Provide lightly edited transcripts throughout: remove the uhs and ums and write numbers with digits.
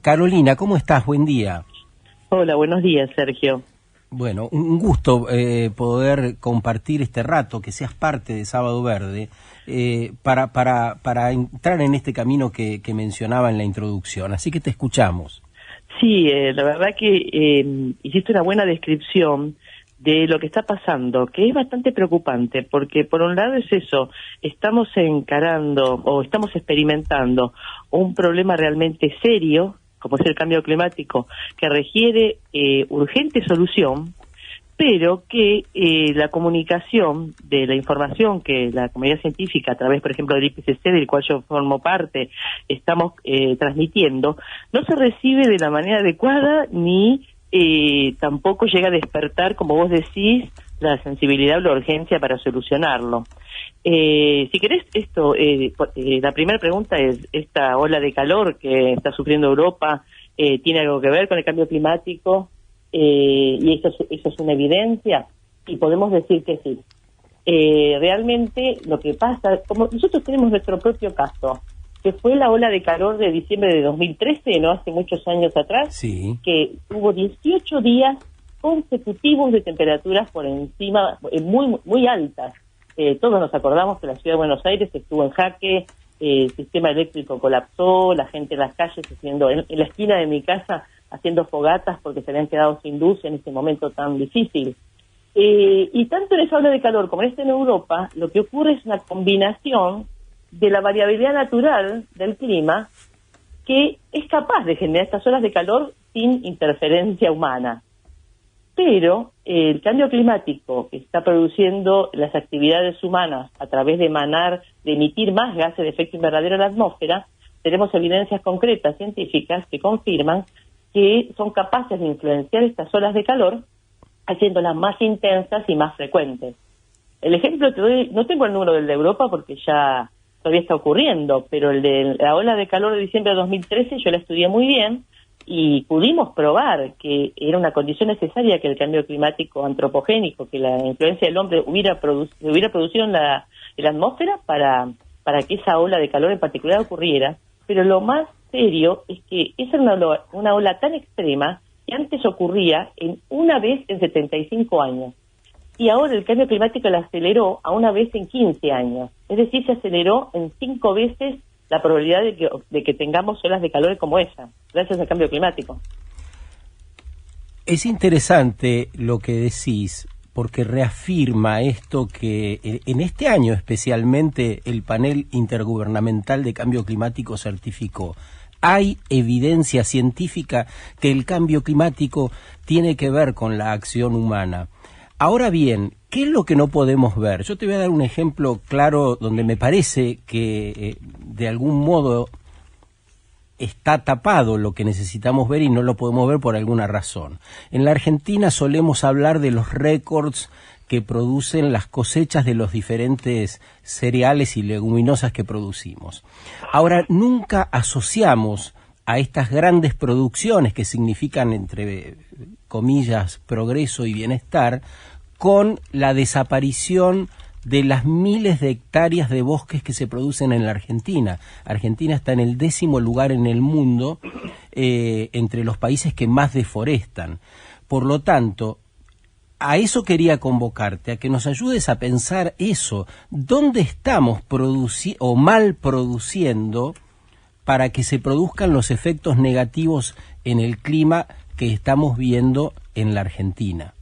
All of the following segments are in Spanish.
Carolina, ¿cómo estás? Buen día. Hola, buenos días, Sergio. Bueno, un gusto poder compartir este rato, que seas parte de Sábado Verde, para entrar en este camino que mencionaba en la introducción. Así que te escuchamos. Sí, la verdad que hiciste una buena descripción de lo que está pasando, que es bastante preocupante, porque por un lado es eso, estamos encarando o estamos experimentando un problema realmente serio, como es el cambio climático, que requiere urgente solución, pero que la comunicación de la información que la comunidad científica, a través, por ejemplo, del IPCC, del cual yo formo parte, estamos transmitiendo, no se recibe de la manera adecuada ni tampoco llega a despertar, como vos decís, la sensibilidad o la urgencia para solucionarlo. Si querés, la primera pregunta es, ¿esta ola de calor que está sufriendo Europa tiene algo que ver con el cambio climático? Y eso es una evidencia, y podemos decir que sí. Realmente lo que pasa, como nosotros tenemos nuestro propio caso, que fue la ola de calor de diciembre de 2013, no hace muchos años atrás, Sí. que hubo 18 días consecutivos de temperaturas por encima, muy altas. Todos nos acordamos que la ciudad de Buenos Aires estuvo en jaque, el sistema eléctrico colapsó, la gente en las calles haciendo, en la esquina de mi casa, haciendo fogatas porque se habían quedado sin luz en este momento tan difícil. Y tanto en esa ola de calor como en Europa, lo que ocurre es una combinación de la variabilidad natural del clima que es capaz de generar estas olas de calor sin interferencia humana. Pero el cambio climático que está produciendo las actividades humanas a través de emitir más gases de efecto invernadero en la atmósfera, tenemos evidencias concretas científicas que confirman que son capaces de influenciar estas olas de calor, haciéndolas más intensas y más frecuentes. El ejemplo te doy, no tengo el número del de Europa porque ya todavía está ocurriendo, pero el de la ola de calor de diciembre de 2013 yo la estudié muy bien y pudimos probar que era una condición necesaria que el cambio climático antropogénico, que la influencia del hombre hubiera producido en la atmósfera para que esa ola de calor en particular ocurriera. Pero lo más serio es que esa era una ola tan extrema que antes ocurría en una vez en 75 años. Y ahora el cambio climático la aceleró a una vez en 15 años. Es decir, se aceleró en 5 veces la probabilidad de que tengamos olas de calor como esa, gracias al cambio climático. Es interesante lo que decís, porque reafirma esto que en este año especialmente el panel intergubernamental de cambio climático certificó. Hay evidencia científica que el cambio climático tiene que ver con la acción humana. Ahora bien, ¿qué es lo que no podemos ver? Yo te voy a dar un ejemplo claro donde me parece que de algún modo está tapado lo que necesitamos ver y no lo podemos ver por alguna razón. En la Argentina solemos hablar de los récords que producen las cosechas de los diferentes cereales y leguminosas que producimos. Ahora, nunca asociamos a estas grandes producciones que significan, entre comillas, progreso y bienestar, con la desaparición de las miles de hectáreas de bosques que se producen en la Argentina. Argentina está en el 10º lugar en el mundo entre los países que más deforestan. Por lo tanto, a eso quería convocarte, a que nos ayudes a pensar eso. ¿Dónde estamos mal produciendo para que se produzcan los efectos negativos en el clima que estamos viendo en la Argentina?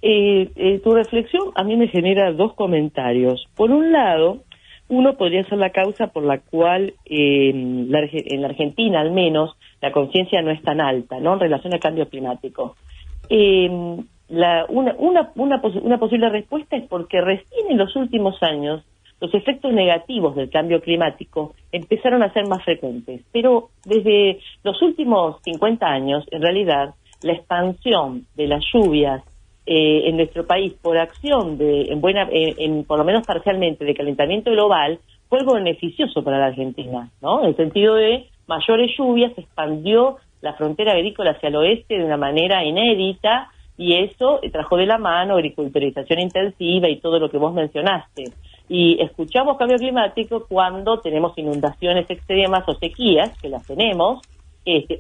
Tu reflexión a mí me genera dos comentarios. Por un lado, uno podría ser la causa por la cual en la Argentina, al menos, la conciencia no es tan alta, ¿no?, en relación al cambio climático. Una posible respuesta es porque recién en los últimos años los efectos negativos del cambio climático empezaron a ser más frecuentes. Pero desde los últimos 50 años, en realidad, la expansión de las lluvias en nuestro país por acción por lo menos parcialmente, de calentamiento global, fue algo beneficioso para la Argentina, ¿no? En el sentido de mayores lluvias, se expandió la frontera agrícola hacia el oeste de una manera inédita, y eso trajo de la mano agriculturización intensiva y todo lo que vos mencionaste. Y escuchamos cambio climático cuando tenemos inundaciones extremas o sequías, que las tenemos,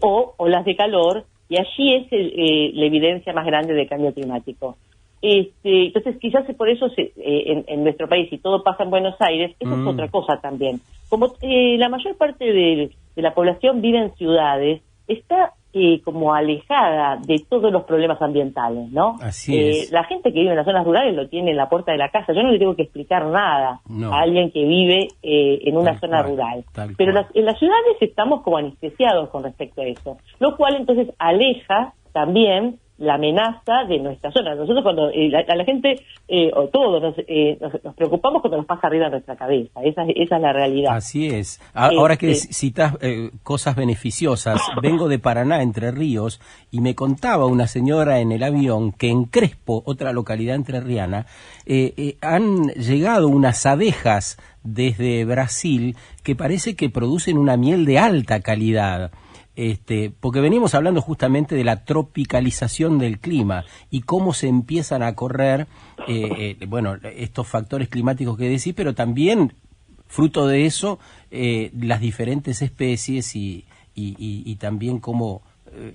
o olas de calor, y allí es la evidencia más grande del cambio climático. Entonces, quizás por eso en nuestro país, si todo pasa en Buenos Aires, eso es otra cosa también. Como la mayor parte de la población vive en ciudades, está como alejada de todos los problemas ambientales, ¿no? Así es. La gente que vive en las zonas rurales lo tiene en la puerta de la casa. Yo no le tengo que explicar nada a alguien que vive en una zona rural. Pero en las ciudades estamos como anestesiados con respecto a eso, lo cual entonces aleja también la amenaza de nuestra zona. Nosotros cuando a la gente, o todos, nos preocupamos cuando nos pasa arriba de nuestra cabeza. Esa es la realidad. Así es. Ahora que citas cosas beneficiosas, vengo de Paraná, Entre Ríos, y me contaba una señora en el avión que en Crespo, otra localidad entrerriana, han llegado unas abejas desde Brasil que parece que producen una miel de alta calidad. Porque venimos hablando justamente de la tropicalización del clima y cómo se empiezan a correr, estos factores climáticos que decís, pero también fruto de eso, las diferentes especies y también cómo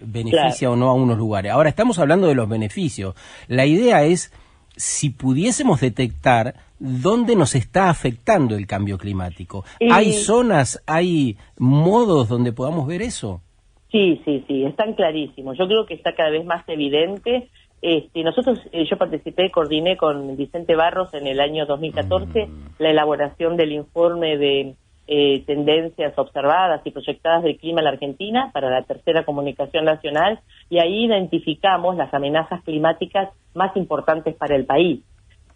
beneficia o no a unos lugares. Ahora, estamos hablando de los beneficios. La idea es, si pudiésemos detectar dónde nos está afectando el cambio climático. ¿Hay zonas, hay modos donde podamos ver eso? Sí, están clarísimos. Yo creo que está cada vez más evidente. Nosotros, yo coordiné con Vicente Barros en el año 2014 la elaboración del informe de tendencias observadas y proyectadas del clima en la Argentina para la tercera comunicación nacional, y ahí identificamos las amenazas climáticas más importantes para el país.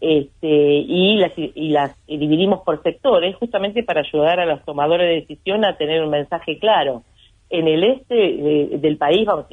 Y las dividimos por sectores justamente para ayudar a los tomadores de decisión a tener un mensaje claro. En el este del país, vamos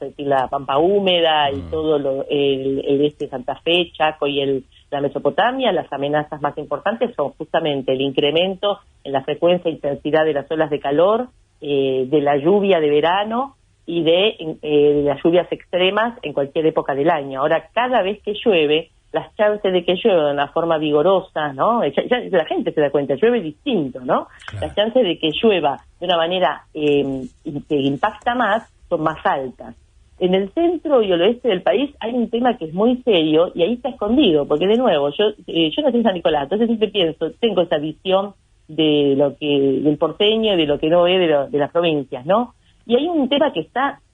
a decir la Pampa Húmeda y todo el este de Santa Fe, Chaco y la Mesopotamia, las amenazas más importantes son justamente el incremento en la frecuencia e intensidad de las olas de calor, de la lluvia de verano y de las lluvias extremas en cualquier época del año. Ahora, cada vez que llueve, las chances de que llueva de una forma vigorosa, ¿no? Ya la gente se da cuenta, llueve distinto, ¿no? Claro. Las chances de que llueva de una manera que impacta más son más altas. En el centro y el oeste del país hay un tema que es muy serio y ahí está escondido, porque de nuevo, yo nací en San Nicolás, entonces siempre pienso, tengo esa visión de del porteño y de lo que no ve de las provincias, ¿no? Y hay un tema que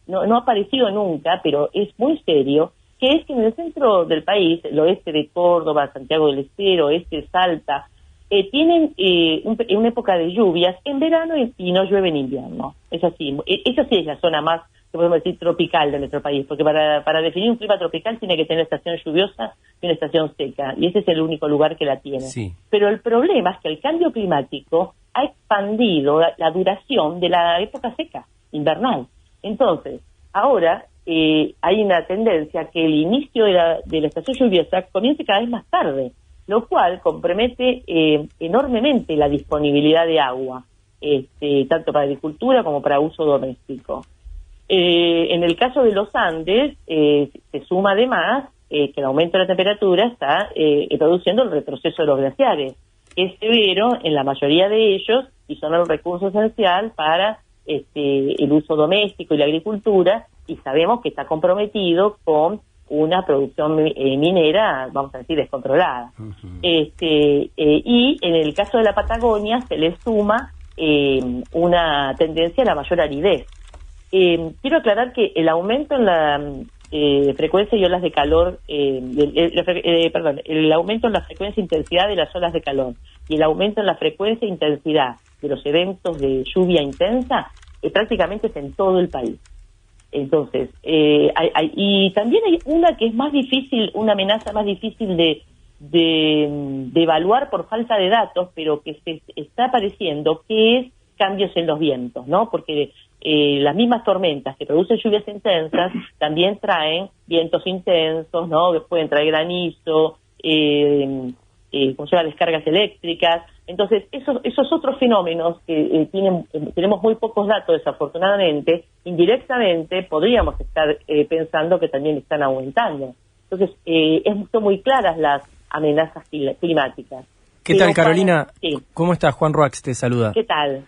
no ha aparecido nunca, pero es muy serio, que es que en el centro del país, el oeste de Córdoba, Santiago del Estero, oeste de Salta, tienen una época de lluvias en verano y no llueve en invierno. Es así. Esa sí es la zona más, que podemos decir, tropical de nuestro país, porque para definir un clima tropical tiene que tener estación lluviosa y una estación seca, y ese es el único lugar que la tiene. Sí. Pero el problema es que el cambio climático ha expandido la duración de la época seca, invernal. Entonces, ahora hay una tendencia que el inicio de la estación lluviosa comience cada vez más tarde, lo cual compromete enormemente la disponibilidad de agua, tanto para agricultura como para uso doméstico. En el caso de los Andes, se suma además que el aumento de la temperatura está produciendo el retroceso de los glaciares, que es severo en la mayoría de ellos y son el recurso esencial para el uso doméstico y la agricultura, y sabemos que está comprometido con una producción minera, vamos a decir, descontrolada. Y en el caso de la Patagonia se le suma una tendencia a la mayor aridez. Quiero aclarar que el aumento en la frecuencia y olas de calor, el aumento en la frecuencia e intensidad de las olas de calor y el aumento en la frecuencia e intensidad de los eventos de lluvia intensa prácticamente es en todo el país. Entonces, y también hay una que es más difícil, una amenaza más difícil de evaluar por falta de datos, pero que se está apareciendo, que es cambios en los vientos, ¿no? Porque las mismas tormentas que producen lluvias intensas también traen vientos intensos, ¿no? Pueden traer granizo, ¿cómo se llama? Descargas eléctricas. Entonces, esos otros fenómenos que tenemos muy pocos datos, desafortunadamente, indirectamente podríamos estar pensando que también están aumentando. Entonces, son muy claras las amenazas climáticas. ¿Qué tal, Carolina? Sí. ¿Cómo estás? Juan Roax te saluda. ¿Qué tal?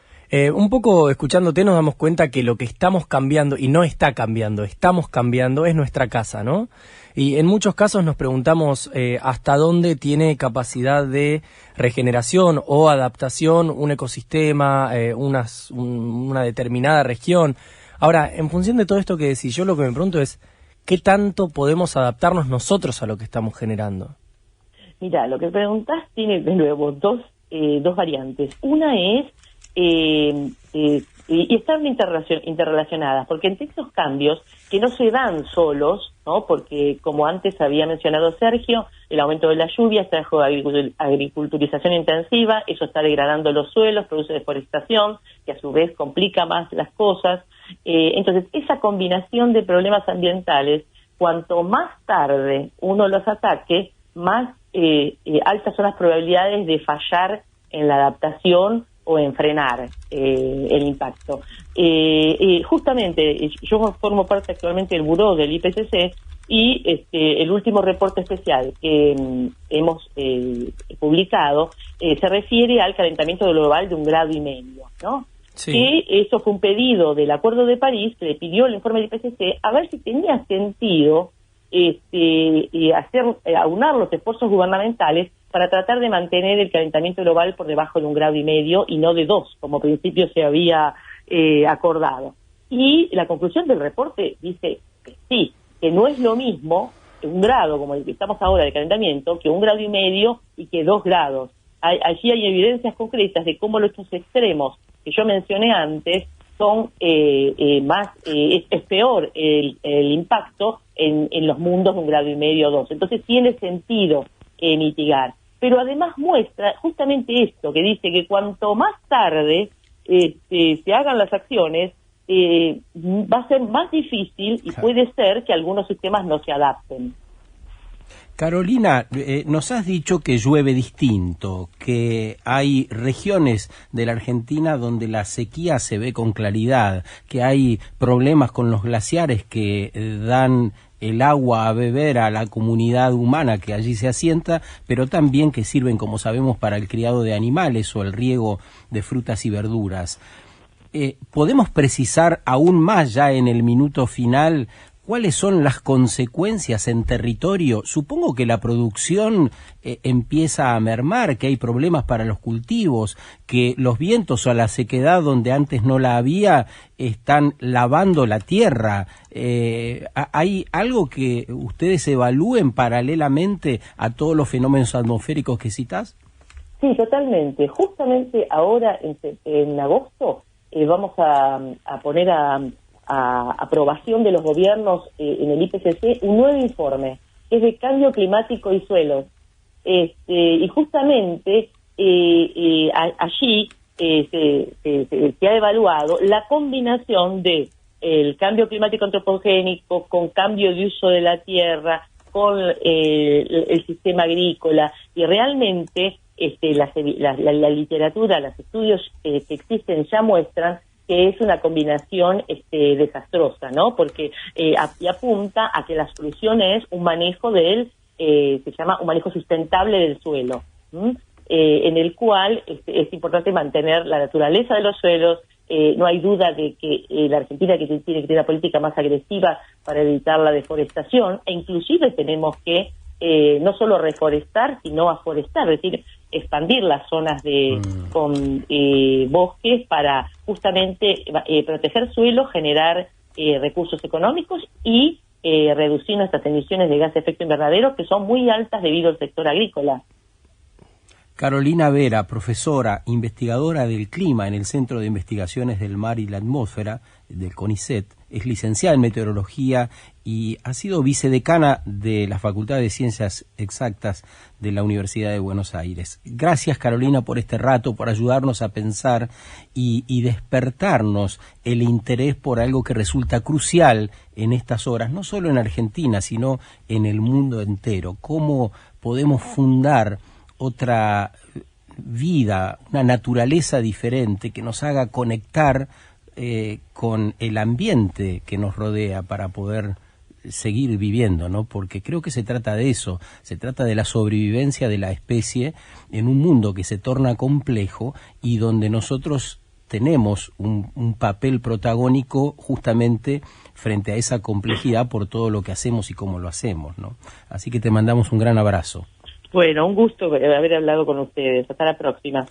Un poco escuchándote nos damos cuenta que lo que estamos cambiando, y no está cambiando, estamos cambiando, es nuestra casa, ¿no? Y en muchos casos nos preguntamos hasta dónde tiene capacidad de regeneración o adaptación un ecosistema, una determinada región. Ahora, en función de todo esto que decís, yo lo que me pregunto es, ¿qué tanto podemos adaptarnos nosotros a lo que estamos generando? Mira, lo que preguntás tiene de nuevo dos variantes. Una es, y están interrelacionadas, porque entre estos cambios que no se dan solos, ¿no? Porque como antes había mencionado Sergio, el aumento de las lluvias trajo agriculturización intensiva, eso está degradando los suelos, produce deforestación, que a su vez complica más las cosas. Entonces, esa combinación de problemas ambientales, cuanto más tarde uno los ataque, más altas son las probabilidades de fallar en la adaptación o en frenar el impacto. Justamente, yo formo parte actualmente del buró del IPCC y el último reporte especial que hemos publicado se refiere al calentamiento global de 1,5 grados, ¿no? Sí. Que eso fue un pedido del Acuerdo de París, que le pidió el informe del IPCC a ver si tenía sentido aunar los esfuerzos gubernamentales para tratar de mantener el calentamiento global por debajo de 1,5 grados y no de 2, como al principio se había acordado. Y la conclusión del reporte dice que sí, que no es lo mismo 1 grado, como el que estamos ahora de calentamiento, que 1,5 grados y que 2 grados. Allí hay evidencias concretas de cómo estos extremos que yo mencioné antes son es peor el impacto en los mundos de 1,5 grados o 2. Entonces tiene sentido mitigar. Pero además muestra justamente esto, que dice que cuanto más tarde se hagan las acciones, va a ser más difícil y puede ser que algunos sistemas no se adapten. Carolina, nos has dicho que llueve distinto, que hay regiones de la Argentina donde la sequía se ve con claridad, que hay problemas con los glaciares que dan el agua a beber a la comunidad humana que allí se asienta, pero también que sirven, como sabemos, para el criado de animales o el riego de frutas y verduras. ¿Podemos precisar aún más ya en el minuto final cuáles son las consecuencias en territorio? Supongo que la producción empieza a mermar, que hay problemas para los cultivos, que los vientos o la sequedad donde antes no la había están lavando la tierra. ¿Hay algo que ustedes evalúen paralelamente a todos los fenómenos atmosféricos que citas? Sí, totalmente. Justamente ahora, en agosto, vamos a poner a aprobación de los gobiernos en el IPCC un nuevo informe, que es de cambio climático y suelos. Y justamente allí se ha evaluado la combinación de el cambio climático antropogénico con cambio de uso de la tierra, con el sistema agrícola, y realmente la literatura, los estudios que existen ya muestran que es una combinación desastrosa, ¿no? Porque apunta a que la solución es un manejo se llama un manejo sustentable del suelo, en el cual es importante mantener la naturaleza de los suelos. No hay duda de que la Argentina tiene que tener una política más agresiva para evitar la deforestación, e inclusive tenemos que no solo reforestar, sino aforestar, es decir, expandir las zonas con bosques para justamente proteger suelos, generar recursos económicos y reducir nuestras emisiones de gas de efecto invernadero, que son muy altas debido al sector agrícola. Carolina Vera, profesora, investigadora del clima en el Centro de Investigaciones del Mar y la Atmósfera del CONICET, es licenciada en meteorología y ha sido vicedecana de la Facultad de Ciencias Exactas de la Universidad de Buenos Aires. Gracias, Carolina, por este rato, por ayudarnos a pensar y despertarnos el interés por algo que resulta crucial en estas horas, no solo en Argentina, sino en el mundo entero. ¿Cómo podemos fundar otra vida, una naturaleza diferente que nos haga conectar con el ambiente que nos rodea para poder seguir viviendo, ¿no? Porque creo que se trata de eso, se trata de la sobrevivencia de la especie en un mundo que se torna complejo y donde nosotros tenemos un papel protagónico justamente frente a esa complejidad por todo lo que hacemos y cómo lo hacemos, ¿no? Así que te mandamos un gran abrazo. Bueno, un gusto haber hablado con ustedes. Hasta la próxima.